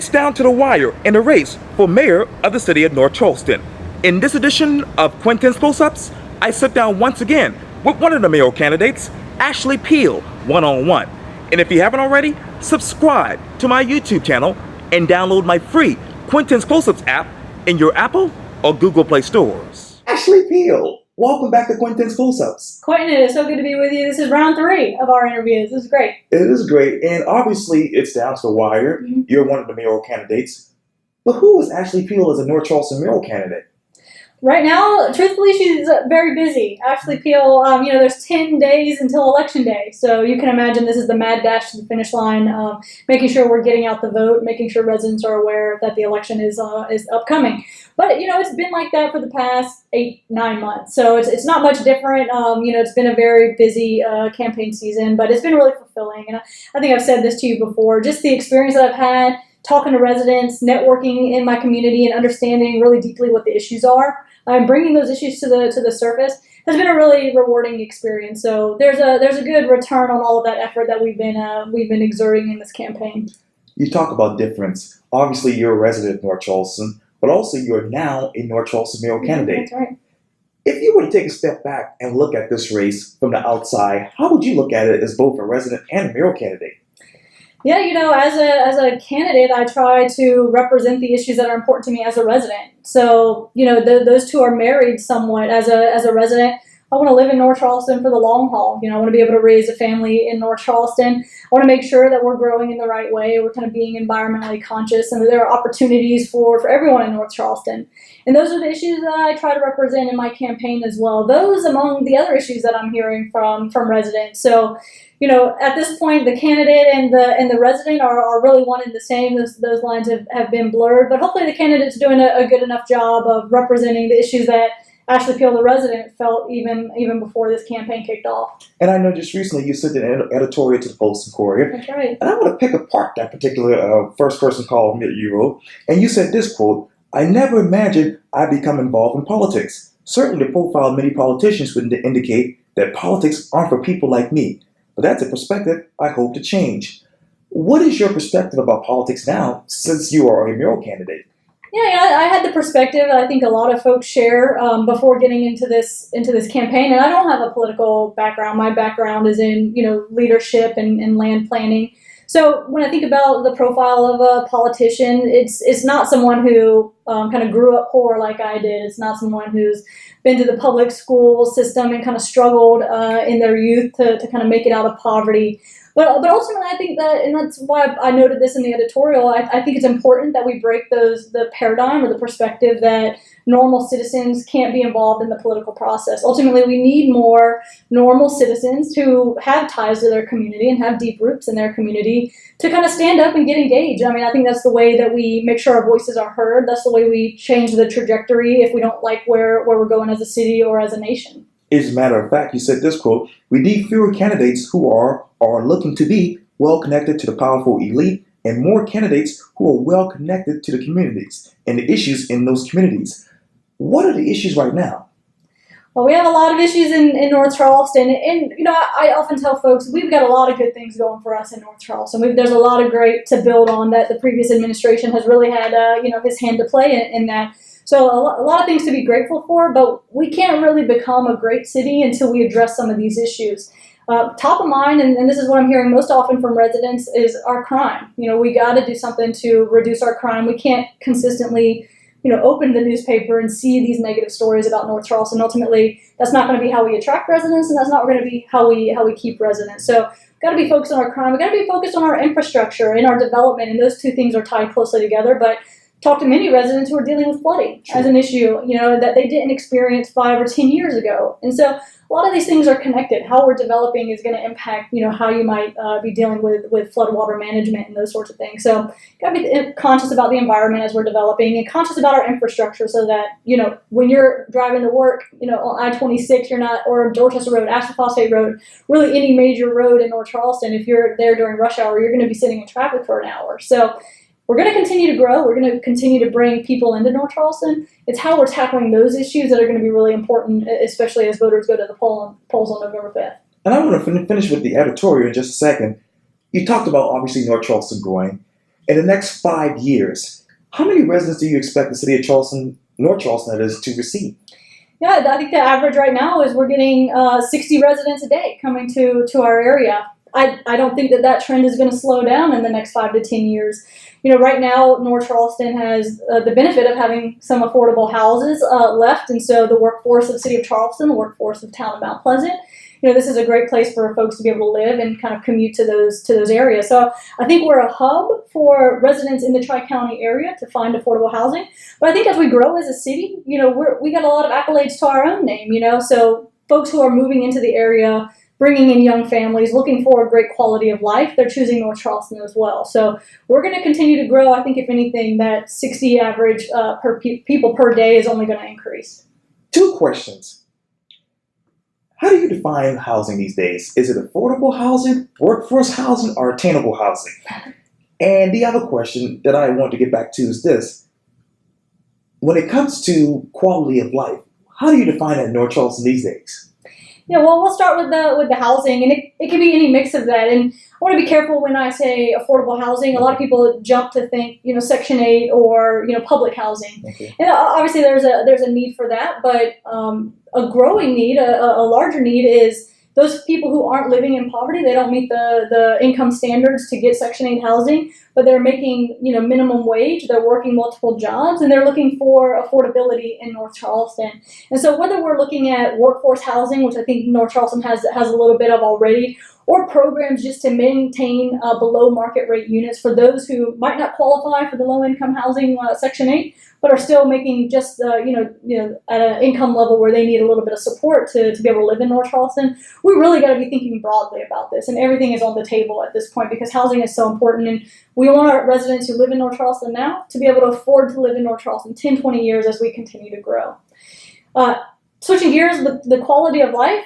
It's down to the wire in the race for mayor of the city of North Charleston. In this edition of Quintin's Close-Ups, I sit down once again with one of the mayoral candidates, Ashley Peele, one-on-one. And if you haven't already, subscribe to my YouTube channel and download my free Quintin's Close-Ups app in your Apple or Google Play stores. Ashley Peele, welcome back to Quintin's Close-Ups. Quintin, it is so good to be with you. This is round 3 of our interviews. This is great. It is great, and obviously it's down to the wire. Mm-hmm. You're one of the mayoral candidates. But who is Ashley Peele as a North Charleston mayoral candidate? Right now, truthfully, she's very busy. Ashley Peele, there's 10 days until Election Day. So you can imagine this is the mad dash to the finish line, making sure we're getting out the vote, making sure residents are aware that the election is upcoming. But, it's been like that for the past 8-9 months. So it's not much different. It's been a very busy campaign season, but it's been really fulfilling. And I think I've said this to you before, just the experience that I've had talking to residents, networking in my community, and understanding really deeply what the issues are. Bringing those issues to the surface has been a really rewarding experience. So there's a good return on all of that effort that we've been exerting in this campaign. You talk about difference. Obviously, you're a resident of North Charleston, but also you're now a North Charleston mayoral candidate. That's right. If you were to take a step back and look at this race from the outside, how would you look at it as both a resident and a mayoral candidate? Yeah, as a candidate, I try to represent the issues that are important to me as a resident. So, those two are married somewhat. As a resident, I want to live in North Charleston for the long haul. I want to be able to raise a family in North Charleston. I want to make sure that we're growing in the right way. We're kind of being environmentally conscious, and that there are opportunities for everyone in North Charleston. And those are the issues that I try to represent in my campaign as well. Those among the other issues that I'm hearing from residents. So, at this point, the candidate and the resident are really one and the same. Those lines have been blurred, but hopefully the candidate's doing a good enough job of representing the issues that Ashley Peele, the resident, felt even before this campaign kicked off. And I know just recently you sent an editorial to the Post and Courier. That's right. And I want to pick apart that particular first person call you wrote, and you said this quote, "I never imagined I'd become involved in politics. Certainly the profile of many politicians would indicate that politics aren't for people like me. But that's a perspective I hope to change." What is your perspective about politics now, since you are a mayoral candidate? Yeah, I had the perspective that I think a lot of folks share before getting into this campaign. And I don't have a political background. My background is in leadership and land planning. So when I think about the profile of a politician, it's not someone who kind of grew up poor like I did. It's not someone who's been to the public school system and kind of struggled in their youth to kind of make it out of poverty. But ultimately, I think that, and that's why I noted this in the editorial, I think it's important that we break the paradigm or the perspective that normal citizens can't be involved in the political process. Ultimately, we need more normal citizens who have ties to their community and have deep roots in their community to kind of stand up and get engaged. I mean, I think that's the way that we make sure our voices are heard. That's the way we change the trajectory if we don't like where we're going as a city or as a nation. As a matter of fact, you said this quote, "We need fewer candidates who are looking to be well-connected to the powerful elite and more candidates who are well-connected to the communities and the issues in those communities." What are the issues right now? Well, we have a lot of issues in North Charleston. And, I often tell folks we've got a lot of good things going for us in North Charleston. There's a lot of great to build on that the previous administration has really had, his hand to play in that. So a lot of things to be grateful for, but we can't really become a great city until we address some of these issues. Top of mind, and this is what I'm hearing most often from residents, is our crime. We got to do something to reduce our crime. We can't consistently, open the newspaper and see these negative stories about North Charleston. Ultimately, that's not going to be how we attract residents, and that's not going to be how we keep residents. So we've got to be focused on our crime. We've got to be focused on our infrastructure and our development, and those two things are tied closely together. But talk to many residents who are dealing with flooding as an issue, that they didn't experience 5 or 10 years ago. And so a lot of these things are connected. How we're developing is going to impact, how you might be dealing with floodwater management and those sorts of things. So got to be conscious about the environment as we're developing and conscious about our infrastructure so that, when you're driving to work, on I-26, you're not, or Dorchester Road, Ashley Phosphate Road, really any major road in North Charleston, if you're there during rush hour, you're going to be sitting in traffic for an hour. So we're going to continue to grow. We're going to continue to bring people into North Charleston. It's how we're tackling those issues that are going to be really important, especially as voters go to the polls on November 5th. And I want to finish with the editorial in just a second. You talked about, obviously, North Charleston growing. In the next 5 years, how many residents do you expect the city of Charleston, North Charleston, that is, to receive? Yeah, I think the average right now is we're getting 60 residents a day coming to our area. I don't think that trend is going to slow down in the next 5 to 10 years. Right now, North Charleston has the benefit of having some affordable houses left, and so the workforce of the city of Charleston, the workforce of town of Mount Pleasant, this is a great place for folks to be able to live and kind of commute to those areas. So I think we're a hub for residents in the Tri-County area to find affordable housing. But I think as we grow as a city, we got a lot of accolades to our own name. So folks who are moving into the area, bringing in young families, looking for a great quality of life, they're choosing North Charleston as well. So we're going to continue to grow. I think if anything, that 60 average people per day is only going to increase. 2 questions. How do you define housing these days? Is it affordable housing, workforce housing, or attainable housing? And the other question that I want to get back to is this. When it comes to quality of life, how do you define it in North Charleston these days? Yeah, well, we'll start with the housing, and it can be any mix of that. And I want to be careful when I say affordable housing. A lot of people jump to think, Section 8 or public housing. Okay. And obviously, there's a need for that, but a growing need, a larger need is those people who aren't living in poverty. They don't meet the income standards to get Section 8 housing, but they're making minimum wage. They're working multiple jobs, and they're looking for affordability in North Charleston. And so whether we're looking at workforce housing, which I think North Charleston has a little bit of already, or programs just to maintain below market rate units for those who might not qualify for the low income housing Section 8, but are still making just at an income level where they need a little bit of support to be able to live in North Charleston. We really got to be thinking broadly about this, and everything is on the table at this point because housing is so important, and we want our residents who live in North Charleston now to be able to afford to live in North Charleston 10, 20 years as we continue to grow. Switching gears, the quality of life,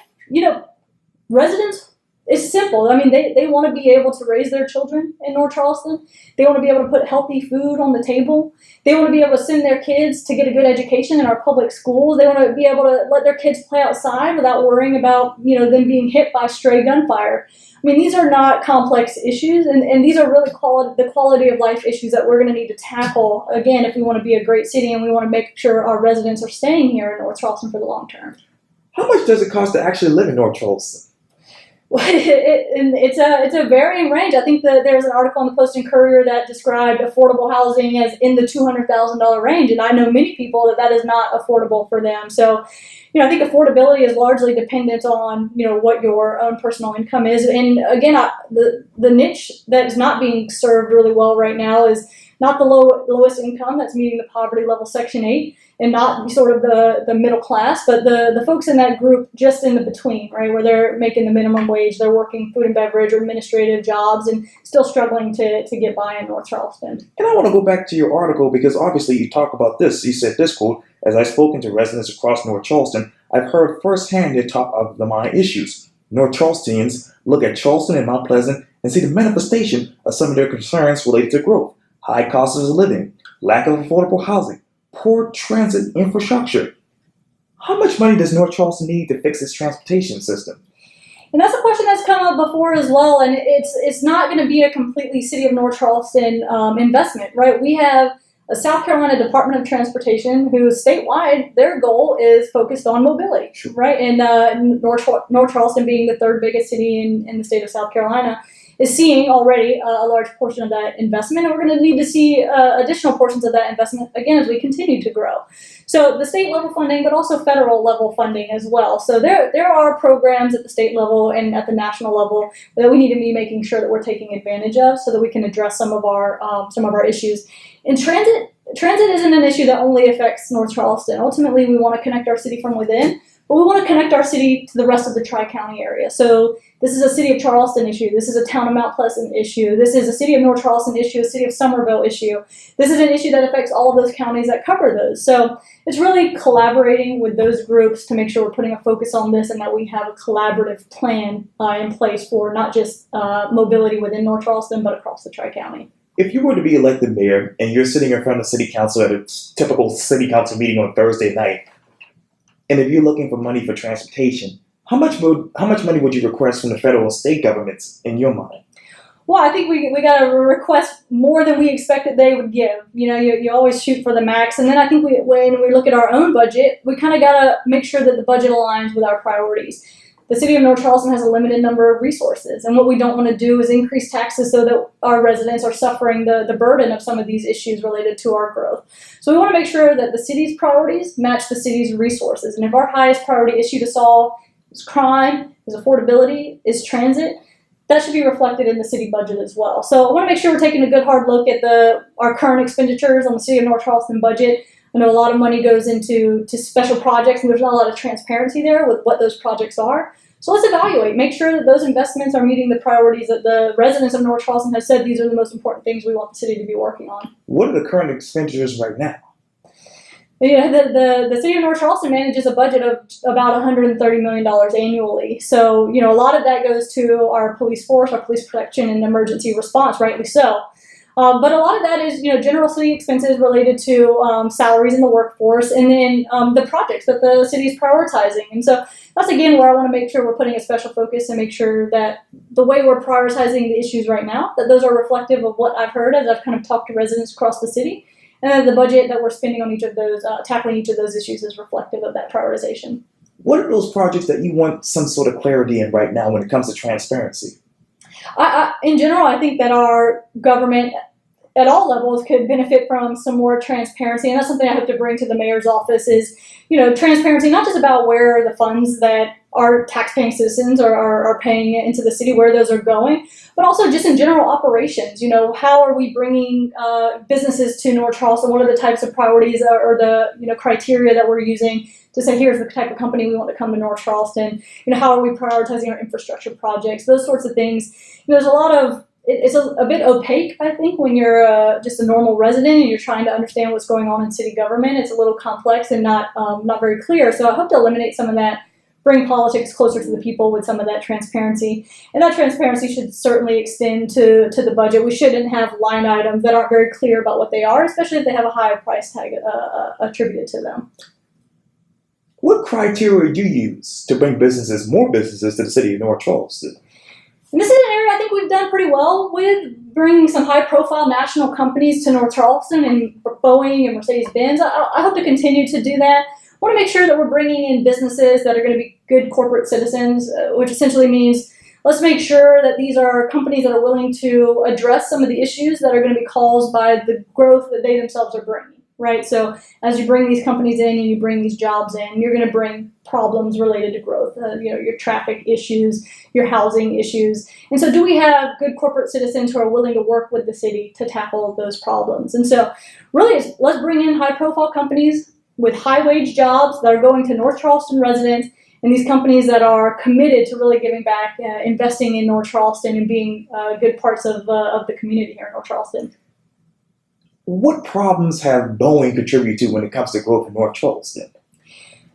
residents, it's simple. I mean, they want to be able to raise their children in North Charleston. They want to be able to put healthy food on the table. They want to be able to send their kids to get a good education in our public schools. They want to be able to let their kids play outside without worrying about, them being hit by stray gunfire. I mean, these are not complex issues, and these are really the quality of life issues that we're going to need to tackle, again, if we want to be a great city and we want to make sure our residents are staying here in North Charleston for the long term. How much does it cost to actually live in North Charleston? Well, it's a varying range. I think that there's an article in the Post and Courier that described affordable housing as in the $200,000 range, and I know many people that is not affordable for them. So, I think affordability is largely dependent on what your own personal income is. And again, the niche that is not being served really well right now is not the lowest income that's meeting the poverty level Section 8, and not sort of the middle class, but the folks in that group just in the between, right, where they're making the minimum wage, they're working food and beverage or administrative jobs and still struggling to get by in North Charleston. And I want to go back to your article because obviously you talk about this. You said this quote, "As I've spoken to residents across North Charleston, I've heard firsthand their top of the mind issues. North Charlestonians look at Charleston and Mount Pleasant and see the manifestation of some of their concerns related to growth, high costs of living, lack of affordable housing, poor transit infrastructure. How much money does North Charleston need to fix its transportation system?" And that's a question that's come up before as well, and it's not going to be a completely City of North Charleston investment, right? We have a South Carolina Department of Transportation who statewide, their goal is focused on mobility, Sure. right? And North Charleston being the third biggest city in the state of South Carolina is seeing already a large portion of that investment, and we're going to need to see additional portions of that investment, again, as we continue to grow. So the state level funding, but also federal level funding as well. So there are programs at the state level and at the national level that we need to be making sure that we're taking advantage of so that we can address some of our issues. And transit isn't an issue that only affects North Charleston. Ultimately, we want to connect our city from within, but we want to connect our city to the rest of the Tri-County area. So this is a City of Charleston issue. This is a Town of Mount Pleasant issue. This is a City of North Charleston issue, a City of Somerville issue. This is an issue that affects all of those counties that cover those. So it's really collaborating with those groups to make sure we're putting a focus on this and that we have a collaborative plan in place for not just mobility within North Charleston, but across the Tri-County. If you were to be elected mayor and you're sitting in front of city council at a typical city council meeting on Thursday night, and if you're looking for money for transportation, how much money would you request from the federal and state governments in your mind? Well, I think we got to request more than we expected they would give. You always shoot for the max. And then I think when we look at our own budget, we kind of got to make sure that the budget aligns with our priorities. The city of North Charleston has a limited number of resources. And what we don't want to do is increase taxes so that our residents are suffering the burden of some of these issues related to our growth. So we want to make sure that the city's priorities match the city's resources. And if our highest priority issue to solve is crime, is affordability, is transit, that should be reflected in the city budget as well. So I want to make sure we're taking a good hard look at our current expenditures on the city of North Charleston budget. I know a lot of money goes into special projects, and there's not a lot of transparency there with what those projects are. So let's evaluate, make sure that those investments are meeting the priorities that the residents of North Charleston have said these are the most important things we want the city to be working on. What are the current expenditures right now? The city of North Charleston manages a budget of about $130 million annually. So, a lot of that goes to our police force, our police protection and emergency response, rightly so. But a lot of that is, general city expenses related to salaries in the workforce, and then the projects that the city is prioritizing. And so that's, again, where I want to make sure we're putting a special focus and make sure that the way we're prioritizing the issues right now, that those are reflective of what I've heard as I've kind of talked to residents across the city. And then the budget that we're spending on each of those, tackling each of those issues is reflective of that prioritization. What are those projects that you want some sort of clarity in right now when it comes to transparency? In general, I think that our government at all levels could benefit from some more transparency. And that's something I hope to bring to the mayor's office is, transparency, not just about where the funds that our taxpaying citizens are paying into the city, where those are going, but also just in general operations. How are we bringing businesses to North Charleston? What are the types of priorities or the criteria that we're using to say, here's the type of company we want to come to North Charleston? How are we prioritizing our infrastructure projects? Those sorts of things. There's a lot of it's a bit opaque, I think, when you're just a normal resident and you're trying to understand what's going on in city government. It's a little complex and not very clear. So I hope to eliminate some of that, bring politics closer to the people with some of that transparency. And that transparency should certainly extend to the budget. We shouldn't have line items that aren't very clear about what they are, especially if they have a high price tag attributed to them. What criteria do you use to bring more businesses to the city of North Charleston? And this is an area I think we've done pretty well with, bringing some high-profile national companies to North Charleston, and Boeing and Mercedes-Benz. I hope to continue to do that. I want to make sure that we're bringing in businesses that are going to be good corporate citizens, which essentially means let's make sure that these are companies that are willing to address some of the issues that are going to be caused by the growth that they themselves are bringing. Right, so as you bring these companies in and you bring these jobs in, you're going to bring problems related to growth. Your traffic issues, your housing issues, and so do we have good corporate citizens who are willing to work with the city to tackle those problems? And so, really, let's bring in high-profile companies with high-wage jobs that are going to North Charleston residents, and these companies that are committed to really giving back, investing in North Charleston, and being good parts of the community here in North Charleston. What problems have Boeing contributed to when it comes to growth in North Charleston?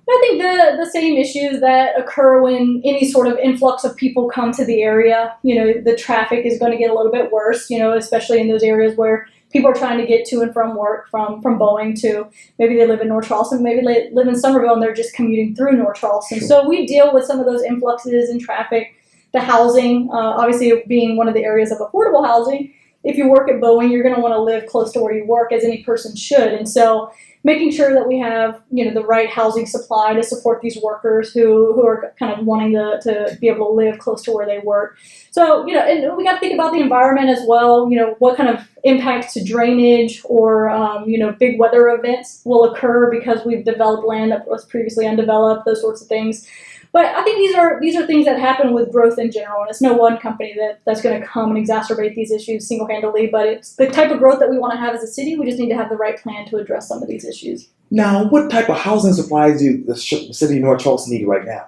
I think the same issues that occur when any sort of influx of people come to the area. The traffic is going to get a little bit worse, especially in those areas where people are trying to get to and from work from Boeing to maybe they live in North Charleston, maybe they live in Somerville and they're just commuting through North Charleston. Sure. So we deal with some of those influxes in traffic, the housing, obviously being one of the areas of affordable housing. If you work at Boeing, you're going to want to live close to where you work, as any person should. And so making sure that we have, the right housing supply to support these workers who are kind of wanting to be able to live close to where they work. So, and we got to think about the environment as well. What kind of impacts to drainage or, big weather events will occur because we've developed land that was previously undeveloped, those sorts of things. But I think these are things that happen with growth in general, and it's no one company that's going to come and exacerbate these issues single-handedly, but it's the type of growth that we want to have as a city. We just need to have the right plan to address some of these issues. Now, what type of housing supplies do the city of North Charleston need right now?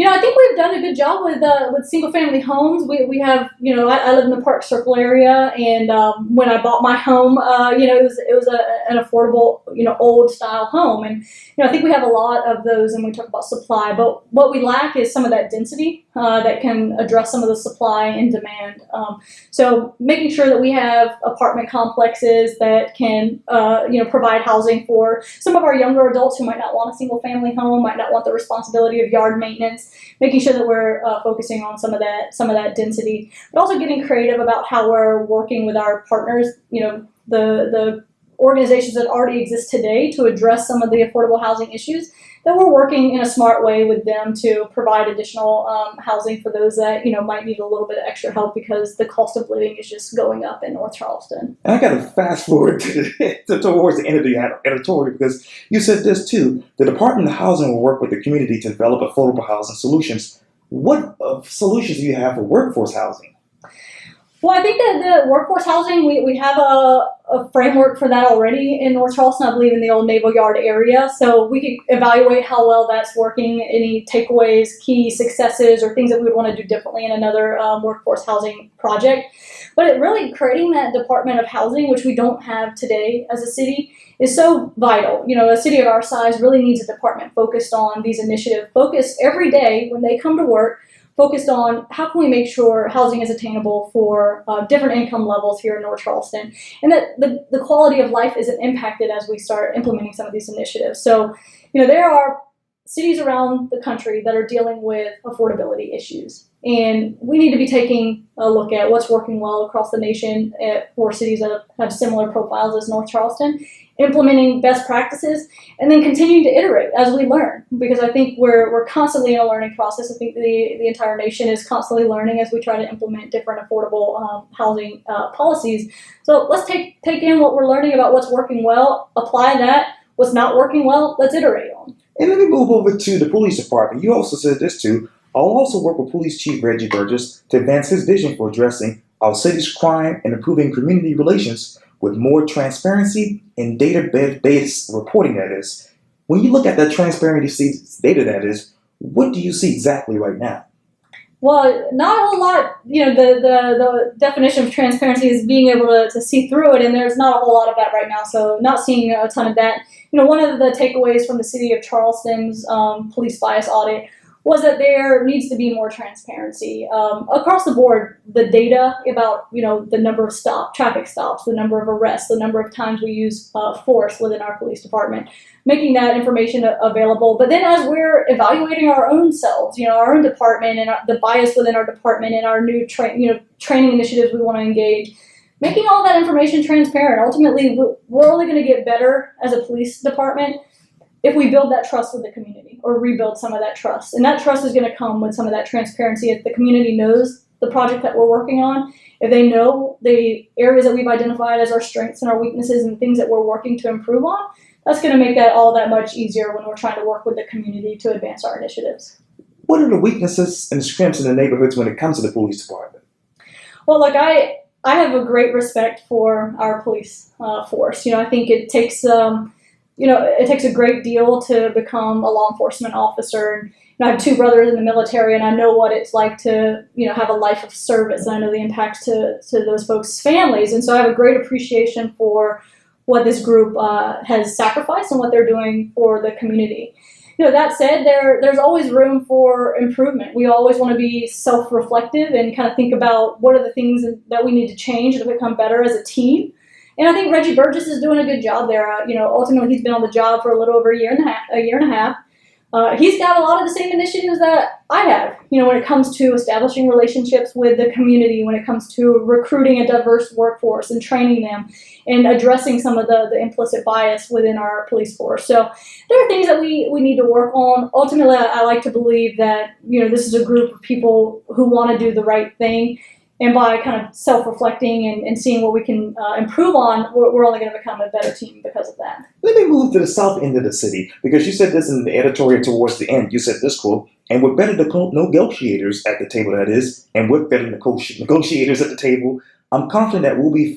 I think we've done a good job with single-family homes. We have, I live in the Park Circle area, and when I bought my home, it was an affordable, old-style home, and I think we have a lot of those, and we talk about supply. But what we lack is some of that density that can address some of the supply and demand. So making sure that we have apartment complexes that can, provide housing for some of our younger adults who might not want a single-family home, might not want the responsibility of yard maintenance. units, making sure that we're focusing on some of that density, but also getting creative about how we're working with our partners, the organizations that already exist today to address some of the affordable housing issues, that we're working in a smart way with them to provide additional housing for those that might need a little bit of extra help because the cost of living is just going up in North Charleston. And I got to fast forward towards the end of the editorial because you said this too. The Department of Housing will work with the community to develop affordable housing solutions. What solutions do you have for workforce housing? Well, I think that the workforce housing, we have a framework for that already in North Charleston, I believe in the old Naval Yard area. So we can evaluate how well that's working, any takeaways, key successes, or things that we would want to do differently in another workforce housing project. But it really creating that Department of Housing, which we don't have today as a city, is so vital. A city of our size really needs a department focused on these initiatives, focused every day when they come to work, focused on how can we make sure housing is attainable for different income levels here in North Charleston, and that the quality of life isn't impacted as we start implementing some of these initiatives. So, there are cities around the country that are dealing with affordability issues, and we need to be taking a look at what's working well across the nation for cities that have similar profiles as North Charleston, implementing best practices, and then continuing to iterate as we learn, because I think we're constantly in a learning process. I think the entire nation is constantly learning as we try to implement different affordable housing policies. So let's take in what we're learning about what's working well, apply that. What's not working well, let's iterate on. And let me move over to the police department. You also said this too. I'll also work with Police Chief Reggie Burgess to advance his vision for addressing our city's crime and improving community relations with more transparency and data-based reporting, that is. When you look at that transparency data, that is, what do you see exactly right now? Well, not a whole lot. The definition of transparency is being able to see through it, and there's not a whole lot of that right now, so not seeing a ton of that. One of the takeaways from the City of Charleston's police bias audit was that there needs to be more transparency across the board. The data about the number of traffic stops, the number of arrests, the number of times we use force within our police department, making that information available. But then as we're evaluating our own selves, our own department and the bias within our department and our new training initiatives we want to engage, making all that information transparent. Ultimately, we're only going to get better as a police department if we build that trust with the community or rebuild some of that trust. And that trust is going to come with some of that transparency. If the community knows the project that we're working on, if they know the areas that we've identified as our strengths and our weaknesses and things that we're working to improve on, that's going to make that all that much easier when we're trying to work with the community to advance our initiatives. What are the weaknesses and strengths in the neighborhoods when it comes to the police department? Well, I have a great respect for our police force. I think it takes it takes a great deal to become a law enforcement officer. And I have two brothers in the military, and I know what it's like to, have a life of service. And I know the impacts to those folks' families. And so I have a great appreciation for what this group has sacrificed and what they're doing for the community. That said, there's always room for improvement. We always want to be self-reflective and kind of think about what are the things that we need to change to become better as a team. And I think Reggie Burgess is doing a good job there. Ultimately, he's been on the job for a little over a year and a half. He's got a lot of the same initiatives that I have, when it comes to establishing relationships with the community, when it comes to recruiting a diverse workforce and training them and addressing some of the implicit bias within our police force. So there are things that we need to work on. Ultimately, I like to believe that, this is a group of people who want to do the right thing. And by kind of self-reflecting and seeing what we can improve on, we're only going to become a better team because of that. Let me move to the south end of the city, because you said this in the editorial towards the end. You said this quote, and with better negotiators at the table, that is, and with better negotiators at the table, I'm confident that we'll be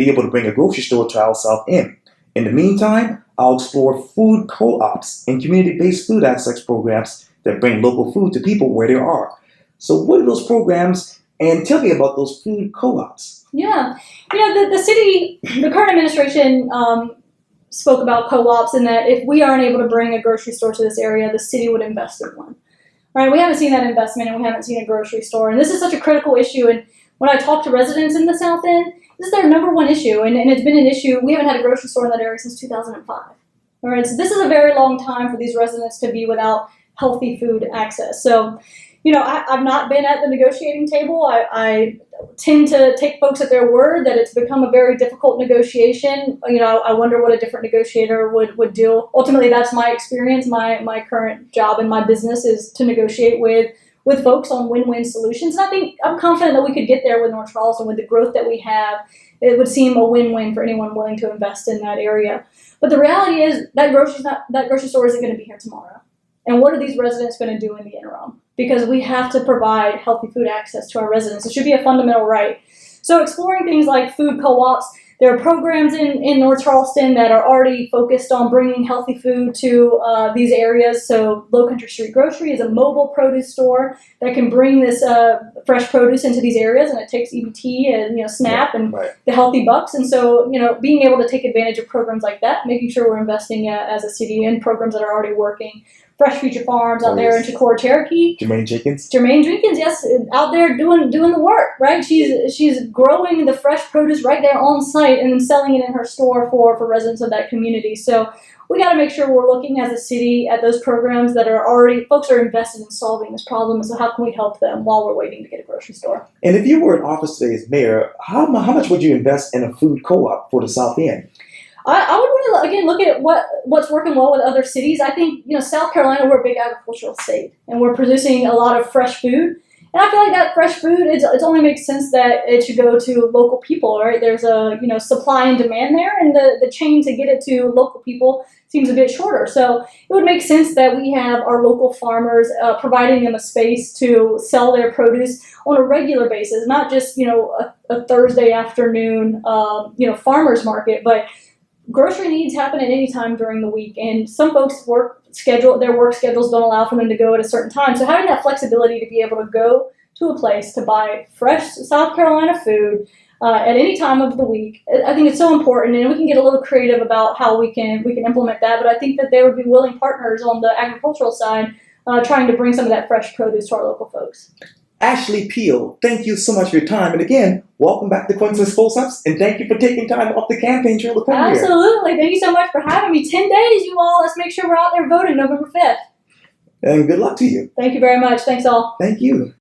able to bring a grocery store to our south end. In the meantime, I'll explore food co-ops and community-based food access programs that bring local food to people where they are. So what are those programs? And tell me about those food co-ops. Yeah. The city, the current administration spoke about co-ops and that if we aren't able to bring a grocery store to this area, the city would invest in one. Right? We haven't seen that investment and we haven't seen a grocery store. And this is such a critical issue. And when I talk to residents in the South End, this is their number one issue. And it's been an issue. We haven't had a grocery store in that area since 2005. All right. So this is a very long time for these residents to be without healthy food access. So, I've not been at the negotiating table. I tend to take folks at their word that it's become a very difficult negotiation. I wonder what a different negotiator would do. Ultimately, that's my experience. My current job in my business is to negotiate with folks on win-win solutions. And I'm confident that we could get there with North Charleston. With the growth that we have, it would seem a win-win for anyone willing to invest in that area. But the reality is that grocery store isn't going to be here tomorrow. And what are these residents going to do in the interim? Because we have to provide healthy food access to our residents. It should be a fundamental right. So exploring things like food co-ops, there are programs in North Charleston that are already focused on bringing healthy food to these areas. So Low Country Street Grocery is a mobile produce store that can bring this fresh produce into these areas, and it takes EBT and SNAP and the Healthy Bucks. And so being able to take advantage of programs like that, making sure we're investing as a city in programs that are already working. Fresh Future Farms out there in Chicora, Cherokee. Jermaine Jenkins, yes, out there doing the work, right? She's growing the fresh produce right there on site and then selling it in her store for residents of that community. So we got to make sure we're looking as a city at those programs that are already, folks are invested in solving this problem. So how can we help them while we're waiting to get a grocery store? And if you were in office today as mayor, how much would you invest in a food co-op for the South End? I would want to, again, look at what's working well with other cities. I think, South Carolina, we're a big agricultural state, and we're producing a lot of fresh food. And I feel like that fresh food, it only makes sense that it should go to local people, right? There's a, supply and demand there, and the chain to get it to local people seems a bit shorter. So it would make sense that we have our local farmers providing them a space to sell their produce on a regular basis, not just, a Thursday afternoon, farmer's market, but grocery needs happen at any time during the week, and some folks' work schedules don't allow for them to go at a certain time. So having that flexibility to be able to go to a place to buy fresh South Carolina food at any time of the week, I think it's so important, and we can get a little creative about how we can implement that. But I think that there would be willing partners on the agricultural side trying to bring some of that fresh produce to our local folks. Ashley Peele, thank you so much for your time. And again, welcome back to Quintin's Close-Ups, and thank you for taking time off the campaign trail to come here. Absolutely. Thank you so much for having me. 10 days, you all. Let's make sure we're out there voting November 5th. And good luck to you. Thank you very much. Thanks all. Thank you.